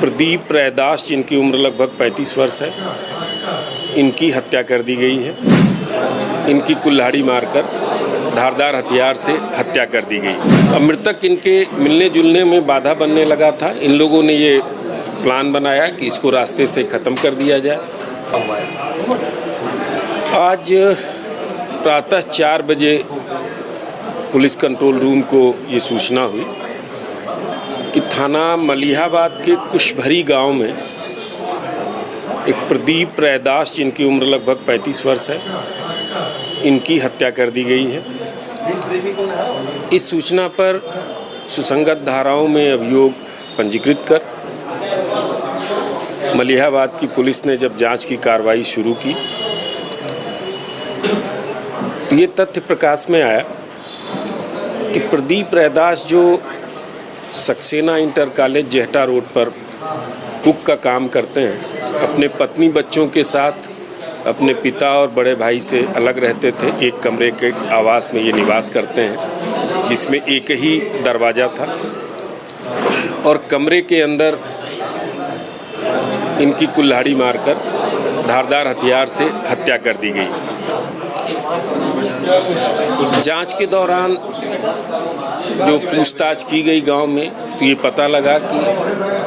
प्रदीप रैदास, जिनकी उम्र लगभग 35 वर्ष है, इनकी हत्या कर दी गई है। इनकी कुल्हाड़ी मारकर धारदार हथियार से हत्या कर दी गई। अब मृतक इनके मिलने जुलने में बाधा बनने लगा था। इन लोगों ने ये प्लान बनाया कि इसको रास्ते से ख़त्म कर दिया जाए। आज प्रातः 4 बजे पुलिस कंट्रोल रूम को ये सूचना हुई कि थाना मलिहाबाद के कुशभरी गांव में एक प्रदीप रैदास, जिनकी उम्र लगभग 35 वर्ष है, इनकी हत्या कर दी गई है। इस सूचना पर सुसंगत धाराओं में अभियोग पंजीकृत कर मलिहाबाद की पुलिस ने जब जांच की कार्रवाई शुरू की तो ये तथ्य प्रकाश में आया कि प्रदीप रैदास, जो Saxena inter college Jehta road पर कुक का काम करते हैं, अपने पत्नी बच्चों के साथ अपने पिता और बड़े भाई से अलग रहते थे। एक कमरे के आवास में ये निवास करते हैं जिसमें एक ही दरवाज़ा था और कमरे के अंदर इनकी कुल्हाड़ी मारकर धारदार हथियार से हत्या कर दी गई। जांच के दौरान जो पूछताछ की गई गांव में, तो ये पता लगा कि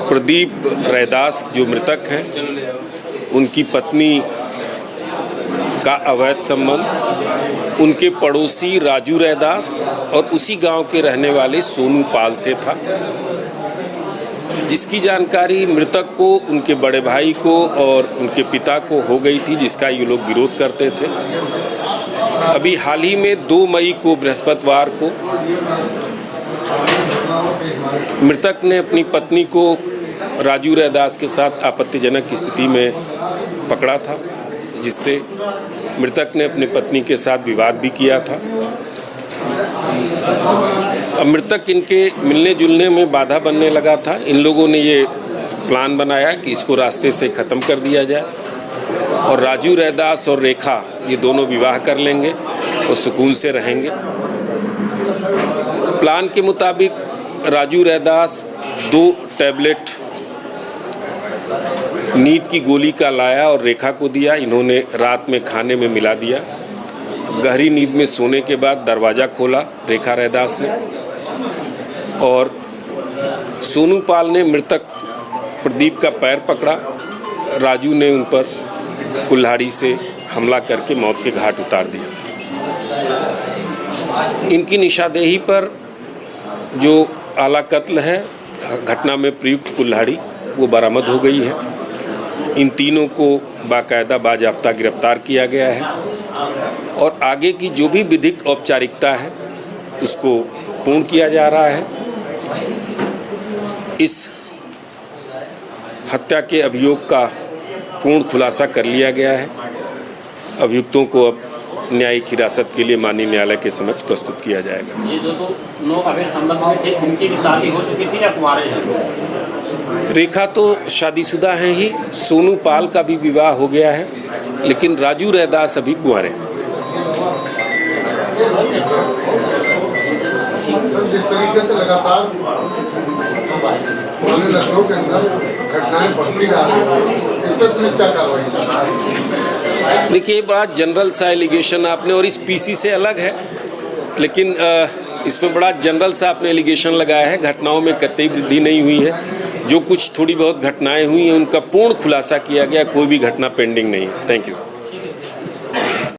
प्रदीप रैदास जो मृतक हैं, उनकी पत्नी का अवैध संबंध उनके पड़ोसी राजू रैदास और उसी गांव के रहने वाले सोनू पाल से था, जिसकी जानकारी मृतक को, उनके बड़े भाई को और उनके पिता को हो गई थी, जिसका ये लोग विरोध करते थे। अभी हाल ही में 2 मई को बृहस्पतिवार को मृतक ने अपनी पत्नी को राजू रैदास के साथ आपत्तिजनक स्थिति में पकड़ा था, जिससे मृतक ने अपनी पत्नी के साथ विवाद भी किया था। अब मृतक इनके मिलने जुलने में बाधा बनने लगा था। इन लोगों ने ये प्लान बनाया कि इसको रास्ते से ख़त्म कर दिया जाए और राजू रैदास और रेखा ये दोनों विवाह कर लेंगे और सुकून से रहेंगे। प्लान के मुताबिक राजू रैदास 2 टैबलेट नींद की गोली का लाया और रेखा को दिया। इन्होंने रात में खाने में मिला दिया। गहरी नींद में सोने के बाद दरवाज़ा खोला रेखा रैदास ने और सोनू पाल ने मृतक प्रदीप का पैर पकड़ा। राजू ने उन पर कुल्हाड़ी से हमला करके मौत के घाट उतार दिया। इनकी निशादेही पर जो आला कत्ल है, घटना में प्रयुक्त कुल्हाड़ी, वो बरामद हो गई है। इन तीनों को बाकायदा बाज़ाब्ता गिरफ्तार किया गया है और आगे की जो भी विधिक औपचारिकता है उसको पूर्ण किया जा रहा है। इस हत्या के अभियोग का पूर्ण खुलासा कर लिया गया है। अभियुक्तों को अब न्यायिक हिरासत के लिए माननीय न्यायालय के समक्ष प्रस्तुत किया जाएगा। ये जो 2 अवैध संबंध में थे, उनकी भी शादी हो चुकी थी या कुंवारे हैं? रेखा तो शादीशुदा हैं ही, सोनू पाल का भी विवाह हो गया है, लेकिन राजू रैदास अभी कुंवारे हैं। सर, जिस तरीके से लगातार नस्लों के अंदर घटनाएं बढ़ती जा रही हैं, इस पर पुलिस क्या कार्रवाई कर रही है? देखिए, बड़ा जनरल सा एलिगेशन आपने, और इस पीसी से अलग है, लेकिन इसमें बड़ा जनरल सा आपने एलिगेशन लगाया है। घटनाओं में कतई वृद्धि नहीं हुई है। जो कुछ थोड़ी बहुत घटनाएं हुई हैं उनका पूर्ण खुलासा किया गया। कोई भी घटना पेंडिंग नहीं है। Thank you.